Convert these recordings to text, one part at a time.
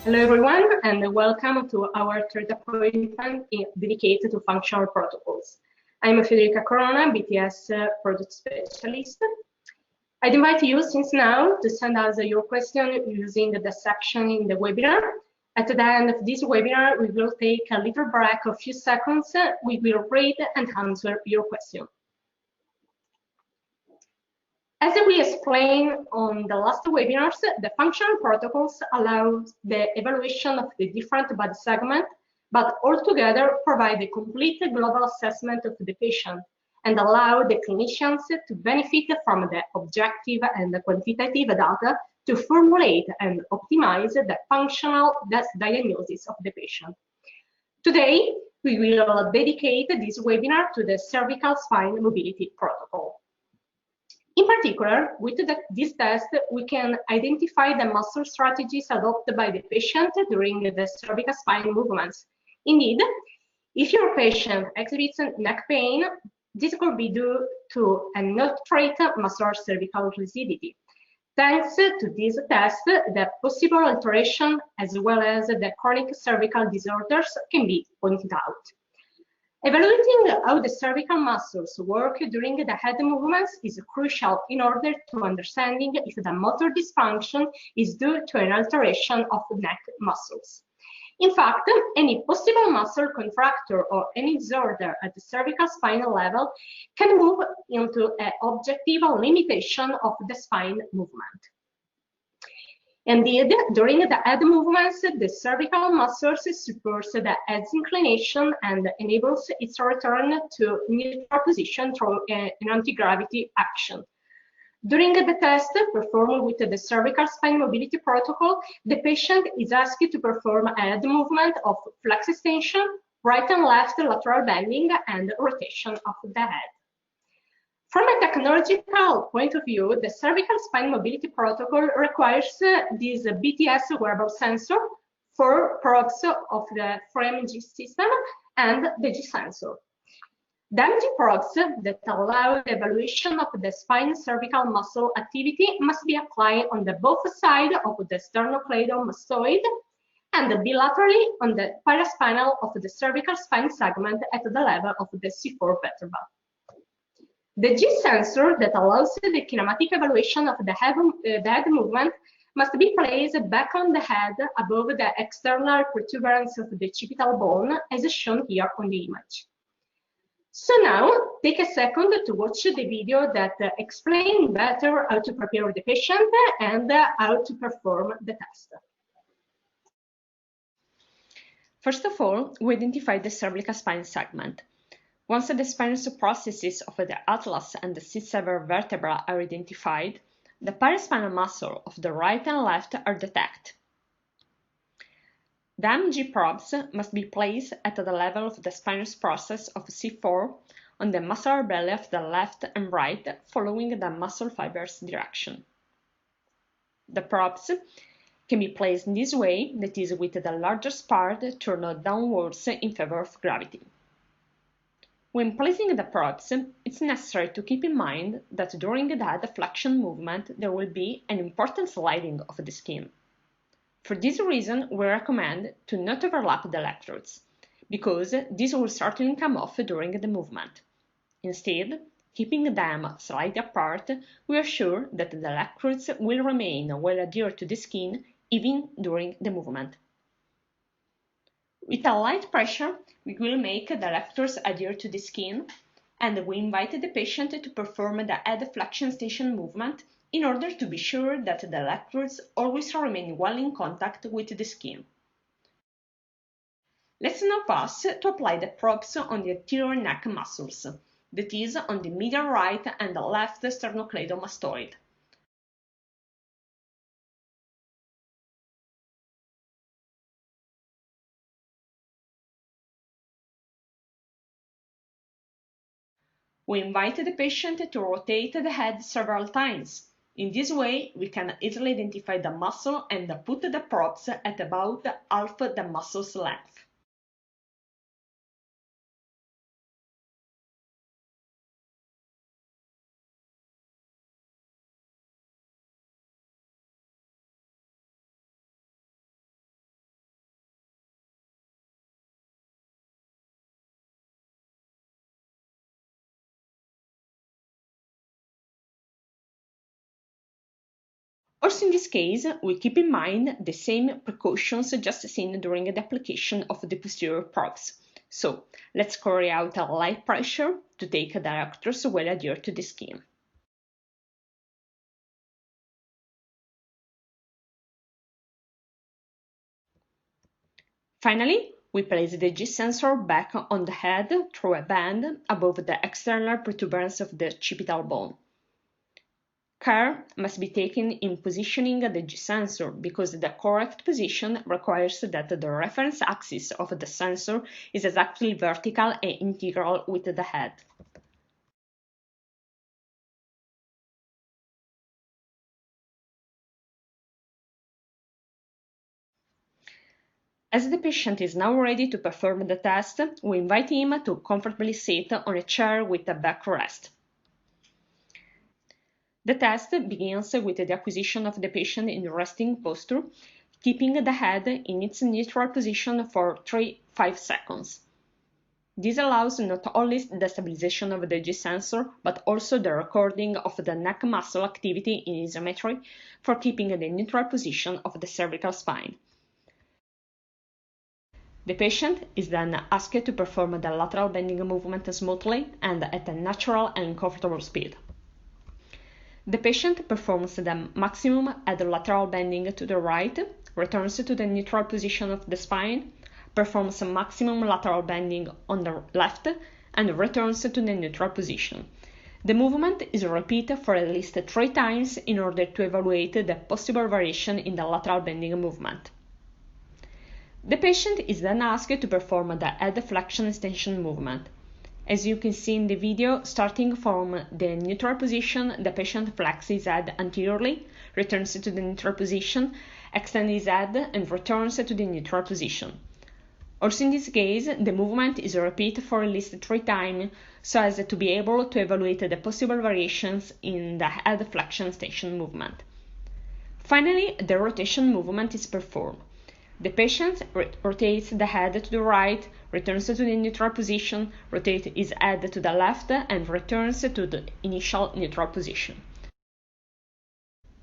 Hello everyone, and welcome to our third appointment dedicated to functional protocols. I'm Federica Corona, BTS Product Specialist. I'd invite you since now to send us your question using the section in the webinar. At the end of this webinar, we will take a little break of a few seconds. We will read and answer your question. As we explained on the last webinars, the functional protocols allow the evaluation of the different body segments, but altogether provide a complete global assessment of the patient and allow the clinicians to benefit from the objective and the quantitative data to formulate and optimize the functional diagnosis of the patient. Today, we will dedicate this webinar to the cervical spine mobility protocol. In particular, with this test, we can identify the muscle strategies adopted by the patient during the cervical spine movements. Indeed, if your patient exhibits neck pain, this could be due to a not-treated muscular cervical rigidity. Thanks to this test, the possible alteration as well as the chronic cervical disorders can be pointed out. Evaluating how the cervical muscles work during the head movements is crucial in order to understanding if the motor dysfunction is due to an alteration of neck muscles. In fact, any possible muscle contracture or any disorder at the cervical spinal level can move into an objective limitation of the spine movement. Indeed, during the head movements, the cervical muscles support the head's inclination and enables its return to neutral position through an anti-gravity action. During the test performed with the cervical spine mobility protocol, the patient is asked to perform a head movement of flex extension, right and left lateral bending, and rotation of the head. From a technological point of view, the cervical spine mobility protocol requires this BTS wearable sensor, 4 probes of the FrameG system, and the G sensor. The MG probes that allow the evaluation of the spine cervical muscle activity must be applied on the both sides of the sternocleidomastoid and bilaterally on the paraspinal of the cervical spine segment at the level of the C4 vertebra. The G sensor that allows the kinematic evaluation of the head movement must be placed back on the head above the external protuberance of the occipital bone, as shown here on the image. So now, take a second to watch the video that explains better how to prepare the patient and how to perform the test. First of all, we identify the cervical spine segment. Once the spinous processes of the atlas and the C7 vertebra are identified, the paraspinal muscle of the right and left are detected. The MG probes must be placed at the level of the spinous process of C4 on the muscular belly of the left and right, following the muscle fibers direction. The probes can be placed in this way, that is, with the largest part turned downwards in favor of gravity. When placing the probes, it's necessary to keep in mind that during the head flexion movement there will be an important sliding of the skin. For this reason, we recommend to not overlap the electrodes, because this will certainly come off during the movement. Instead, keeping them slightly apart, we are sure that the electrodes will remain well adhered to the skin even during the movement. With a light pressure, we will make the electrodes adhere to the skin, and we invite the patient to perform the head flexion extension movement in order to be sure that the electrodes always remain well in contact with the skin. Let's now pass to apply the probes on the anterior neck muscles, that is, on the medial right and left sternocleidomastoid. We invite the patient to rotate the head several times. In this way, we can easily identify the muscle and put the probes at about half the muscle's length. Also in this case, we keep in mind the same precautions just seen during the application of the posterior probes. So let's carry out a light pressure to take the reactors well adhered to the skin. Finally, we place the G sensor back on the head through a band above the external protuberance of the occipital bone. Care must be taken in positioning the G sensor because the correct position requires that the reference axis of the sensor is exactly vertical and integral with the head. As the patient is now ready to perform the test, we invite him to comfortably sit on a chair with a backrest. The test begins with the acquisition of the patient in resting posture, keeping the head in its neutral position for 3-5 seconds. This allows not only the stabilization of the G sensor, but also the recording of the neck muscle activity in isometry for keeping the neutral position of the cervical spine. The patient is then asked to perform the lateral bending movement smoothly and at a natural and comfortable speed. The patient performs the maximum head lateral bending to the right, returns to the neutral position of the spine, performs a maximum lateral bending on the left, and returns to the neutral position. The movement is repeated for at least 3 times in order to evaluate the possible variation in the lateral bending movement. The patient is then asked to perform the head flexion extension movement. As you can see in the video, starting from the neutral position, the patient flexes his head anteriorly, returns to the neutral position, extends his head, and returns to the neutral position. Also in this case, the movement is repeated for at least 3 times so as to be able to evaluate the possible variations in the head flexion extension movement. Finally, the rotation movement is performed. The patient rotates the head to the right, returns to the neutral position, rotates his head to the left, and returns to the initial neutral position.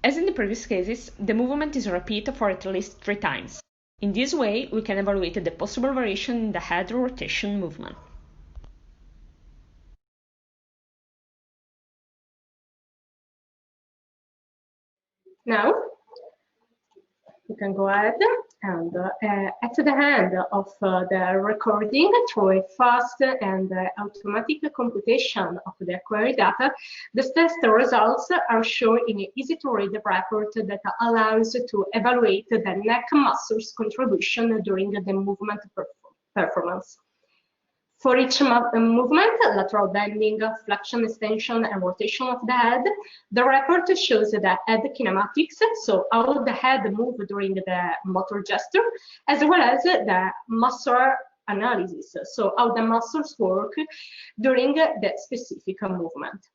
As in the previous cases, the movement is repeated for at least 3 times. In this way, we can evaluate the possible variation in the head rotation movement. Now, you can go ahead and at the end of the recording, through a fast and automatic computation of the query data, the test results are shown in an easy-to-read report that allows to evaluate the neck muscles contribution during the movement performance. For each movement, lateral bending, flexion, extension, and rotation of the head, the report shows the head kinematics, so how the head moves during the motor gesture, as well as the muscular analysis, so how the muscles work during the specific movement.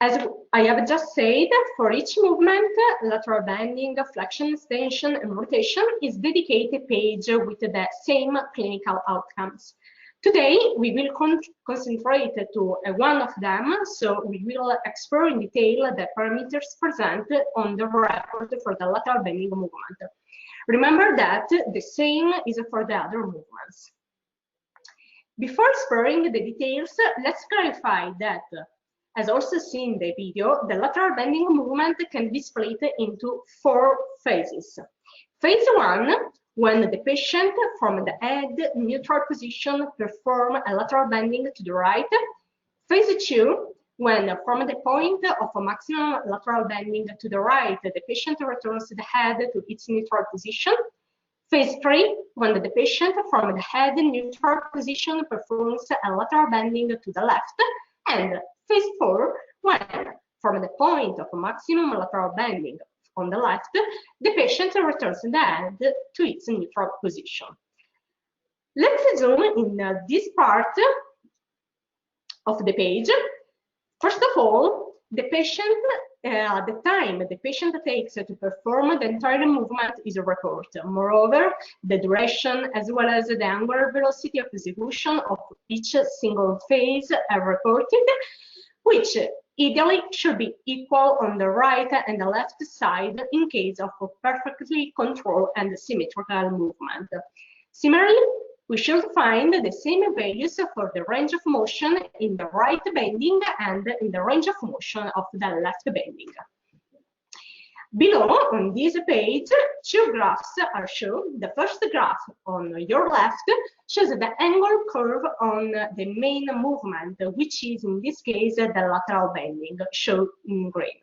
As I have just said, for each movement, lateral bending, flexion, extension, and rotation is dedicated page with the same clinical outcomes. Today, we will concentrate to one of them, so we will explore in detail the parameters presented on the report for the lateral bending movement. Remember that the same is for the other movements. Before exploring the details, let's clarify that as also seen in the video, the lateral bending movement can be split into 4 phases. Phase 1, when the patient from the head neutral position perform a lateral bending to the right. Phase 2, when from the point of a maximum lateral bending to the right, the patient returns the head to its neutral position. Phase 3, when the patient from the head neutral position performs a lateral bending to the left. And Phase 4, when from the point of maximum lateral bending on the left, the patient returns the head to its neutral position. Let's zoom in this part of the page. First of all, the time the patient takes to perform the entire movement is reported. Moreover, the duration as well as the angular velocity of execution of each single phase are reported, which ideally should be equal on the right and the left side in case of a perfectly controlled and symmetrical movement. Similarly, we should find the same values for the range of motion in the right bending and in the range of motion of the left bending. Below, on this page, two graphs are shown. The first graph on your left shows the angle curve on the main movement, which is in this case the lateral bending, shown in green.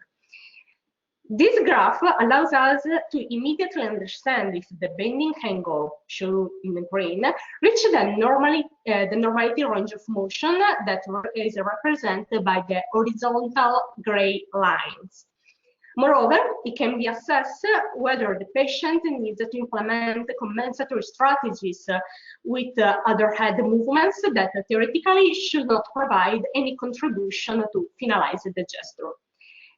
This graph allows us to immediately understand if the bending angle, shown in green, reaches the normality range of motion that is represented by the horizontal gray lines. Moreover, it can be assessed whether the patient needs to implement compensatory strategies with other head movements that theoretically should not provide any contribution to finalize the gesture.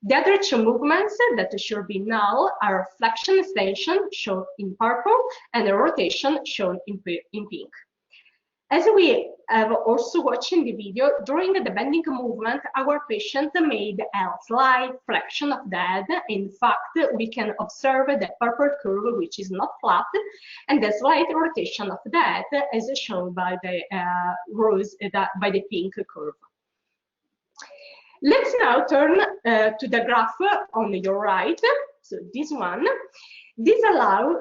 The other two movements that should be null are flexion extension, shown in purple, and rotation, shown in pink. As we have also watched in the video, during the bending movement, our patient made a slight flexion of the head. In fact, we can observe the purple curve, which is not flat, and the slight rotation of the head, as shown by the by the pink curve. Let's now turn to the graph on your right, so this one. This allows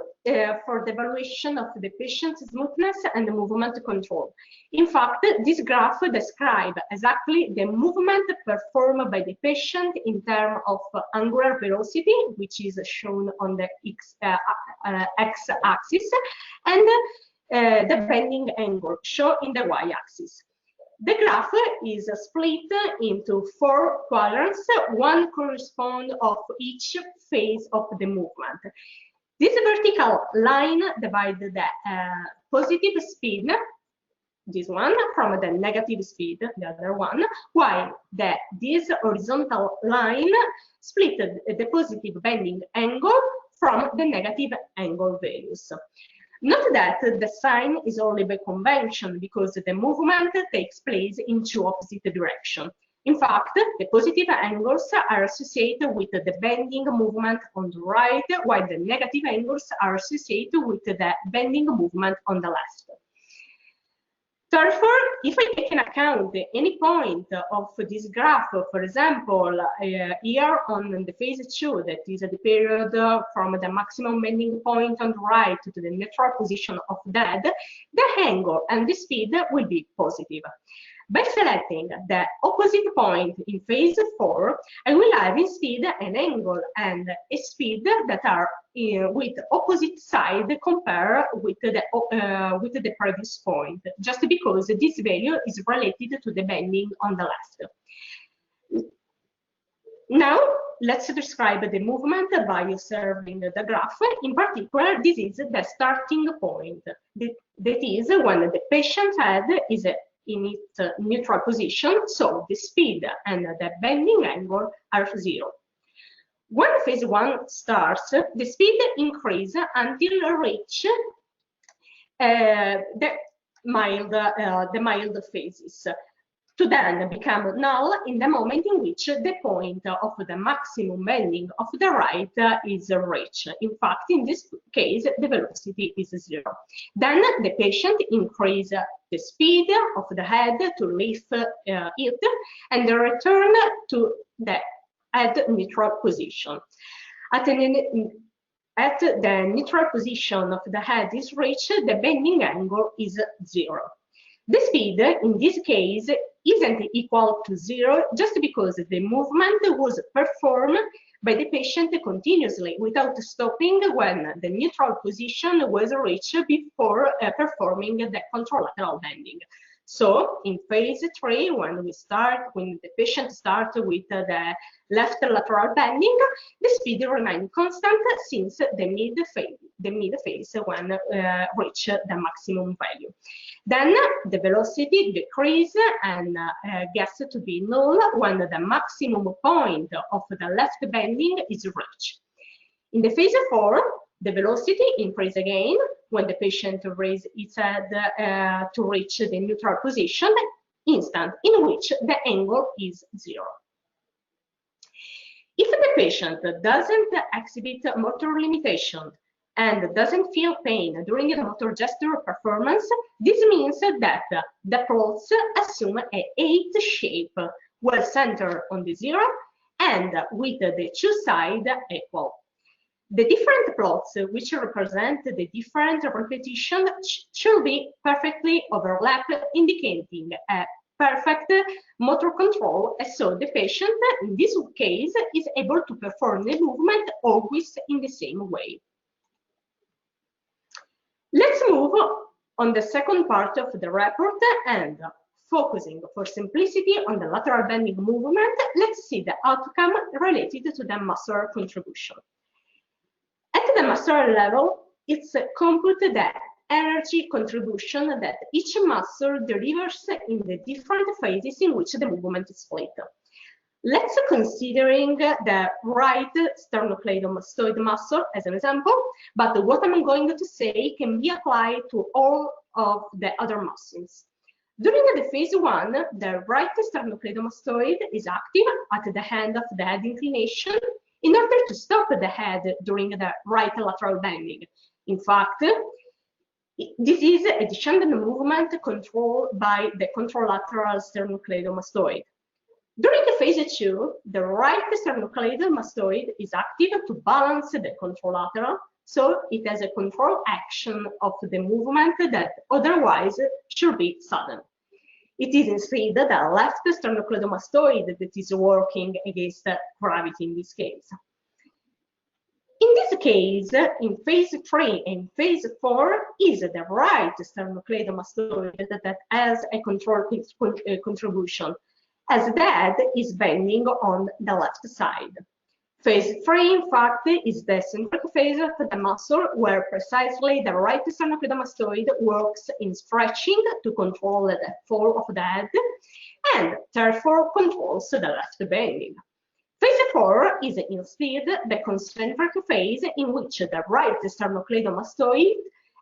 for the evaluation of the patient's smoothness and movement control. In fact, this graph describes exactly the movement performed by the patient in terms of angular velocity, which is shown on the x-axis, and the bending angle, shown in the y-axis. The graph is split into 4 quadrants, one corresponds of each phase of the movement. This vertical line divides the positive speed, this one, from the negative speed, the other one, while this horizontal line split the positive bending angle from the negative angle values. Note that the sign is only by convention because the movement takes place in 2 opposite directions. In fact, the positive angles are associated with the bending movement on the right, while the negative angles are associated with the bending movement on the left. Therefore, if I take into account any point of this graph, for example, here on the phase 2, that is the period from the maximum bending point on the right to the neutral position of the head, the angle and the speed will be positive. By selecting the opposite point in phase 4, I will have instead an angle and a speed that are with opposite side compared with the previous point, just because this value is related to the bending on the left. Now, let's describe the movement by observing the graph. In particular, this is the starting point. That is when the patient's head is in its neutral position, so the speed and the bending angle are 0. When phase 1 starts, the speed increases until it reaches the mild phases, to then become null in the moment in which the point of the maximum bending of the right is reached. In fact, in this case, the velocity is 0. Then the patient increases the speed of the head to lift it and return to the head neutral position. At the neutral position of the head is reached, the bending angle is 0. The speed, in this case, isn't equal to 0 just because the movement was performed by the patient continuously without stopping when the neutral position was reached before performing the contralateral bending. So in phase 3, when the patient starts with the left lateral bending, the speed remains constant since the mid phase when reach the maximum value. Then the velocity decreases and gets to be null when the maximum point of the left bending is reached. In the phase 4, the velocity increases again when the patient raises its head to reach the neutral position, instant in which the angle is 0. If the patient doesn't exhibit motor limitation and doesn't feel pain during the motor gesture performance, this means that the plots assume a 8 shape, well centered on the 0 and with the two sides equal. The different plots which represent the different repetitions should be perfectly overlapped, indicating a perfect motor control, so the patient in this case is able to perform the movement always in the same way. Let's move on the second part of the report, and focusing for simplicity on the lateral bending movement, let's see the outcome related to the muscular contribution. At the muscular level, it's compute the energy contribution that each muscle delivers in the different phases in which the movement is split. Let's considering the right sternocleidomastoid muscle as an example, but what I'm going to say can be applied to all of the other muscles. During the phase 1, the right sternocleidomastoid is active at the end of the head inclination in order to stop the head during the right lateral bending. In fact, this is a descending movement controlled by the contralateral sternocleidomastoid. During phase 2, the right sternocleidomastoid is active to balance the contralateral, so it has a control action of the movement that otherwise should be sudden. It is instead the left sternocleidomastoid that is working against gravity in this case. In this case, in phase 3 and phase 4, is the right sternocleidomastoid that has a control contribution, as that is bending on the left side. Phase 3, in fact, is the centric phase of the muscle, where precisely the right sternocleidomastoid works in stretching to control the fall of the head, and therefore controls the left bending. Phase 4 is instead the concentric phase in which the right sternocleidomastoid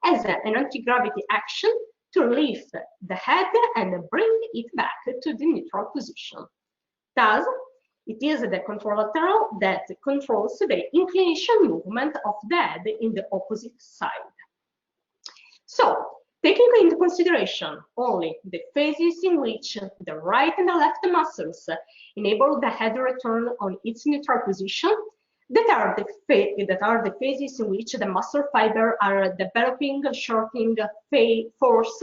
has an anti-gravity action to lift the head and bring it back to the neutral position. Thus, it is the contralateral that controls the inclination movement of the head in the opposite side. So, taking into consideration only the phases in which the right and the left muscles enable the head return on its neutral position, that are the phases in which the muscle fibers are developing shortening force,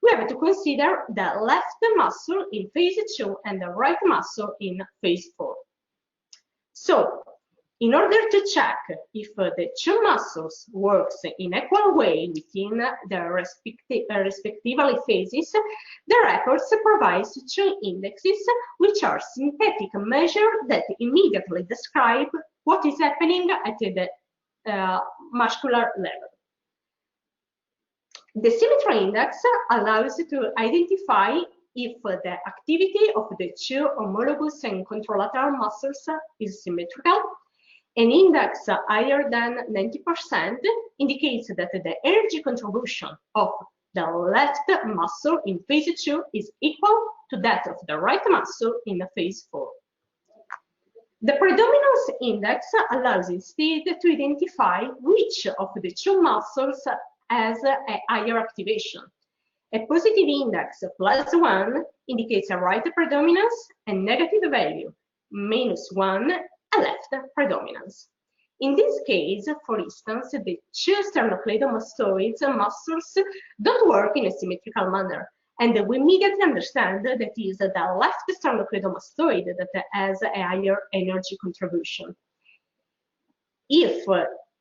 we have to consider the left muscle in phase 2 and the right muscle in phase 4. So, in order to check if the two muscles work in equal way within their respectively phases, the records provides two indexes which are synthetic measures that immediately describe what is happening at the muscular level. The symmetry index allows to identify if the activity of the two homologous and contralateral muscles is symmetrical. An index higher than 90% indicates that the energy contribution of the left muscle in phase 2 is equal to that of the right muscle in phase 4. The predominance index allows instead to identify which of the two muscles has a higher activation. A positive index +1 indicates a right predominance, and negative value -1 a left predominance. In this case, for instance, the two sternocleidomastoid muscles don't work in a symmetrical manner, and we immediately understand that it is the left sternocleidomastoid that has a higher energy contribution. If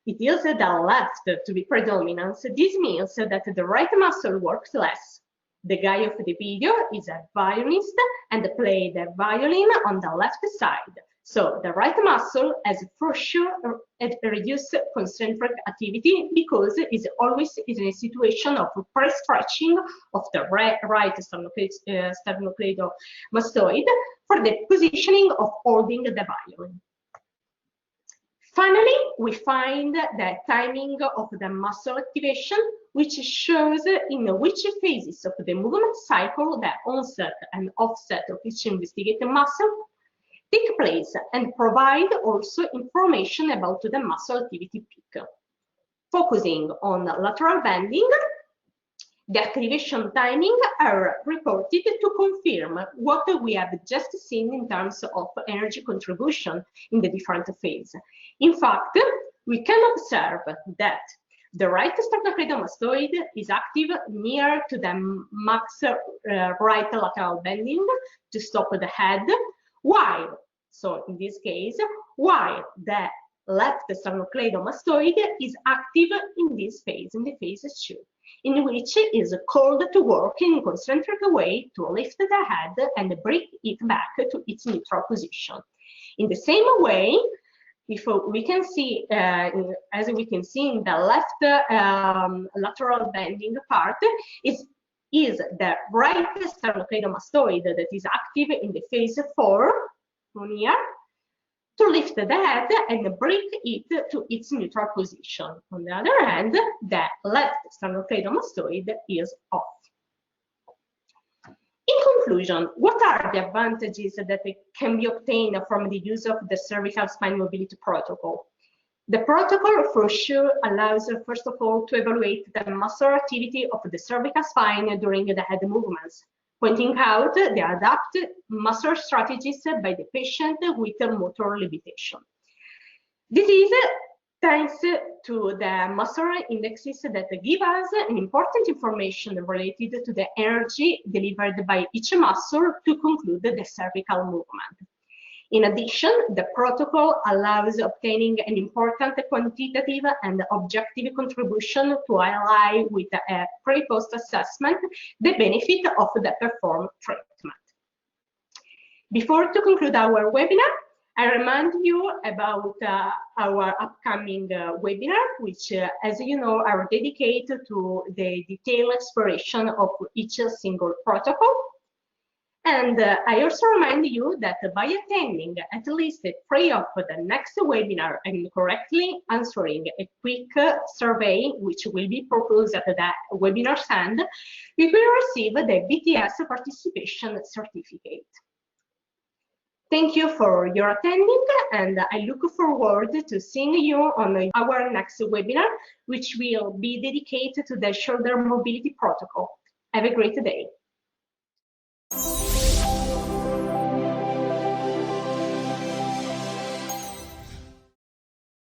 it is the left to be predominant, this means that the right muscle works less. The guy of the video is a violinist and plays the violin on the left side. So the right muscle has for sure a reduced concentric activity because it is always in a situation of pre-stretching of the right sternocleidomastoid for the positioning of holding the violin. Finally, we find the timing of the muscle activation, which shows in which phases of the movement cycle the onset and offset of each investigated muscle take place and provide also information about the muscle activity peak. Focusing on lateral bending, the activation timing are reported to confirm what we have just seen in terms of energy contribution in the different phases. In fact, we can observe that the right sternocleidomastoid is active near to the max right lateral bending to stop the head, while, so in this case, while the left sternocleidomastoid is active in this phase, in the phase 2, in which it is called to work in concentric way to lift the head and bring it back to its neutral position. In the same way, if we can see, as we can see in the left lateral bending part, is the right sternocleidomastoid that is active in the phase 4, on here, to lift the head and bring it to its neutral position. On the other hand, the left sternocleidomastoid is off. In conclusion, what are the advantages that can be obtained from the use of the cervical spine mobility protocol? The protocol for sure allows, first of all, to evaluate the muscle activity of the cervical spine during the head movements, pointing out the adapted muscle strategies by the patient with motor limitation. This is thanks to the muscle indexes that give us an important information related to the energy delivered by each muscle to conclude the cervical movement. In addition, the protocol allows obtaining an important quantitative and objective contribution to highlight with a pre-post assessment the benefit of the performed treatment. Before to conclude our webinar, I remind you about our upcoming webinar, which, as you know, are dedicated to the detailed exploration of each single protocol. And I also remind you that by attending at least 3 of the next webinar and correctly answering a quick survey, which will be proposed at the webinar end, you will receive the BTS participation certificate. Thank you for your attending, and I look forward to seeing you on our next webinar, which will be dedicated to the shoulder mobility protocol. Have a great day.